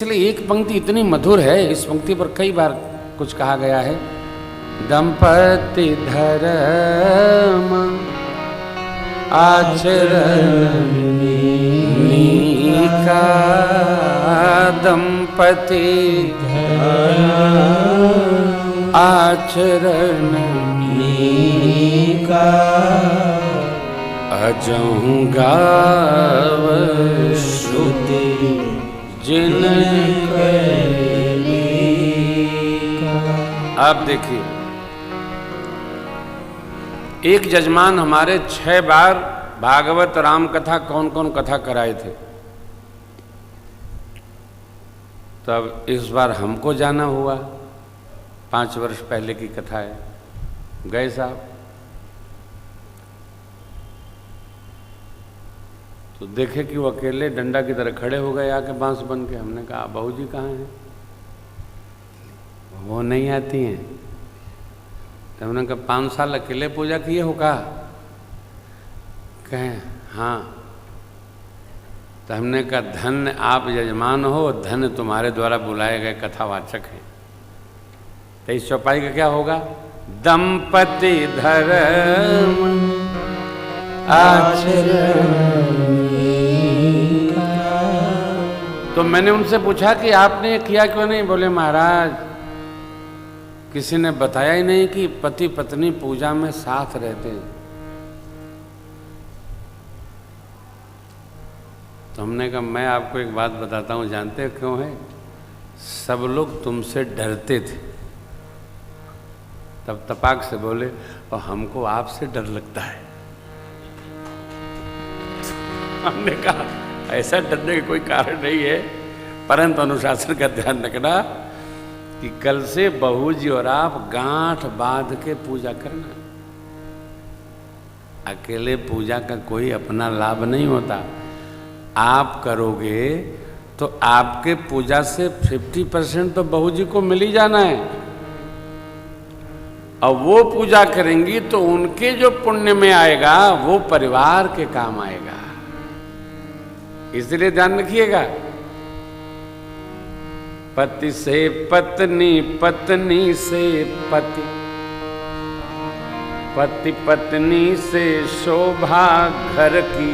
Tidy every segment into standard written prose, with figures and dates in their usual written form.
इसलिए एक पंक्ति इतनी मधुर है, इस पंक्ति पर कई बार कुछ कहा गया है। दंपति धर्म आचरण का, दंपति धर्म आचरण का, अजहु गाव श्रुति जिन। आप देखिए, एक जजमान हमारे 6 बार भागवत राम कथा कौन कौन कथा कराए थे। तब इस बार हमको जाना हुआ, 5 वर्ष पहले की कथा है। गए साहब तो देखे कि वो अकेले डंडा की तरह खड़े हो गए आके बांस बन के। हमने कहा बहू जी कहाँ हैं? वो नहीं आती हैं। तो हमने कहा 5 साल अकेले पूजा किए हो का? कहें हाँ। तो हमने कहा धन्य आप यजमान हो, धन्य तुम्हारे द्वारा बुलाए गए कथावाचक हैं। तो इस चौपाई का क्या होगा? दंपति धर्म आचरण। तो मैंने उनसे पूछा कि आपने ये किया क्यों नहीं? बोले महाराज किसी ने बताया ही नहीं कि पति पत्नी पूजा में साथ रहते हैं। तो हमने कहा मैं आपको एक बात बताता हूं, जानते हो क्यों है? सब लोग तुमसे डरते थे। तब तपाक से बोले और हमको आपसे डर लगता है। हमने कहा ऐसा डरने का कोई कारण नहीं है, परंतु अनुशासन का ध्यान रखना कि कल से बहू जी और आप गांठ बांध के पूजा करना। अकेले पूजा का कोई अपना लाभ नहीं होता। आप करोगे तो आपके पूजा से 50% तो बहू जी को मिल ही जाना है, और वो पूजा करेंगी तो उनके जो पुण्य में आएगा वो परिवार के काम आएगा। इसलिए ध्यान रखिएगा, पति से पत्नी, पत्नी से पति, पति पत्नी से शोभा घर की,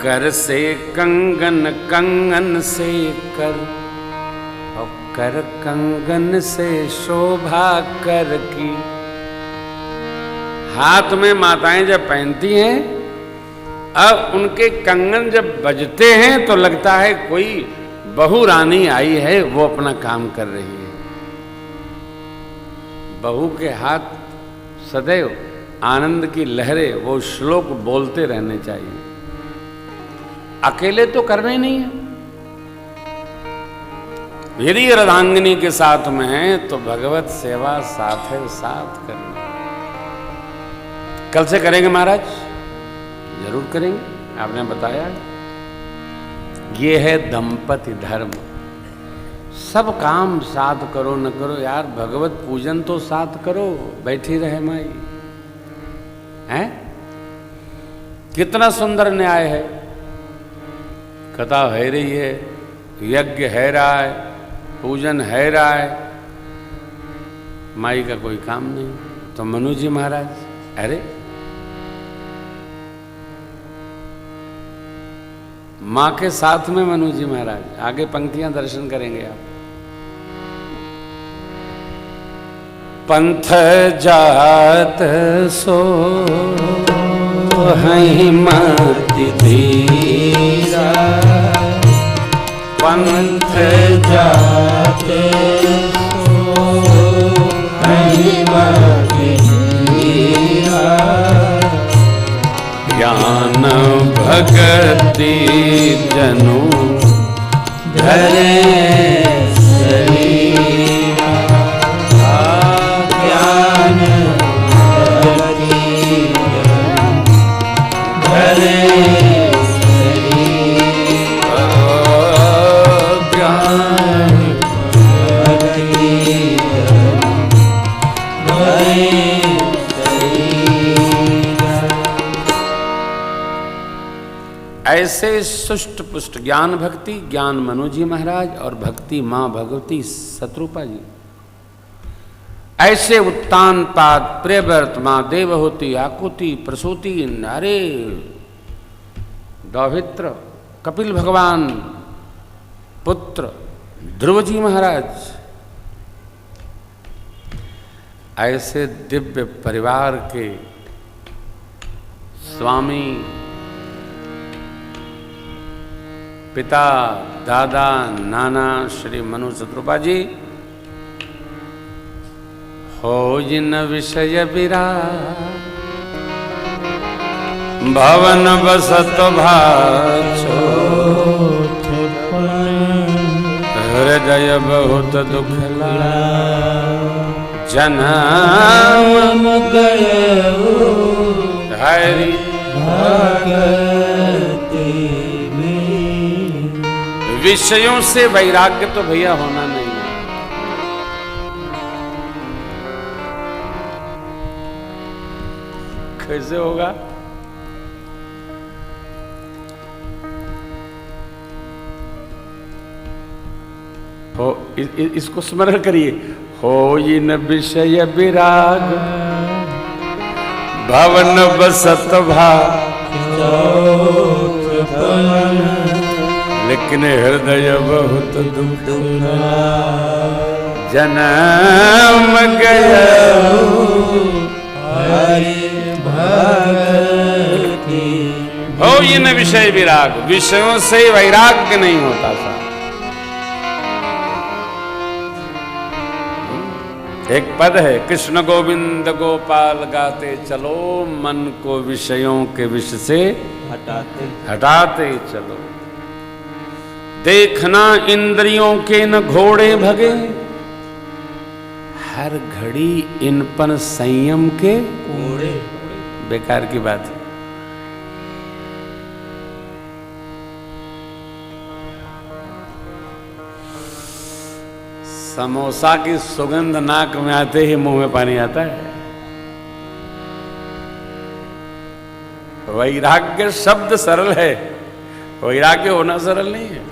कर से कंगन, कंगन से कर, और कर कंगन से शोभा कर की। हाथ में माताएं जब पहनती हैं, अब उनके कंगन जब बजते हैं तो लगता है कोई बहू रानी आई है, वो अपना काम कर रही है। बहू के हाथ सदैव आनंद की लहरें, वो श्लोक बोलते रहने चाहिए। अकेले तो करना ही नहीं है। यदि अर्धांगिनी के साथ में है तो भगवत सेवा साथ है साथ करनी। कल से करेंगे महाराज? जरूर करेंगे, आपने बताया। ये है दंपति धर्म। सब काम साथ करो न करो यार, भगवत पूजन तो साथ करो। बैठी रहे माई हैं? कितना सुंदर न्याय है। कथा है रही है, यज्ञ है रहा है, पूजन है रहा है, माई का कोई काम नहीं। तो मनु जी महाराज, अरे माँ के साथ में मनु जी महाराज, आगे पंक्तियां दर्शन करेंगे आप। पंथ जात सो हई मति धीरा, पंथ जात सो हई मति धीरा, ज्ञान भगति जनु धरे शरीरा, ज्ञान भगति धरे शरीरा, ज्ञान भगति धरे शरीरा। ऐसे सुष्ट पुष्ट ज्ञान भक्ति, ज्ञान मनु जी महाराज और भक्ति माँ भगवती शत्रुपा जी, ऐसे उत्तान पाद प्रियव्रत माँ देवहूति आकुति प्रसूति, अरे दौहित्र कपिल भगवान पुत्र ध्रुव जी महाराज, ऐसे दिव्य परिवार के स्वामी, पिता दादा नाना श्री मनु शत्रुपा जी, हो जिन विषय विराग भवन बसत भाछो, हृदय बहुत दुख जन्म गयो हरि विषयों से वैराग्य तो भैया होना नहीं है। कैसे होगा? हो इसको स्मरण करिए, हो इन विषय विराग भवन बसत भा, लेकिन हृदय बहुत दुख जन्म गया हो इन विषय विराग, विषयों से वैराग्य नहीं होता था। एक पद है, कृष्ण गोविंद गोपाल गाते चलो, मन को विषयों के विष से हटाते चलो। देखना इंद्रियों के न घोड़े भगे, हर घड़ी इन पर संयम के घोड़े। बेकार की बात है। समोसा की सुगंध नाक में आते ही मुंह में पानी आता है। वैराग्य शब्द सरल है, वैराग्य होना सरल नहीं है।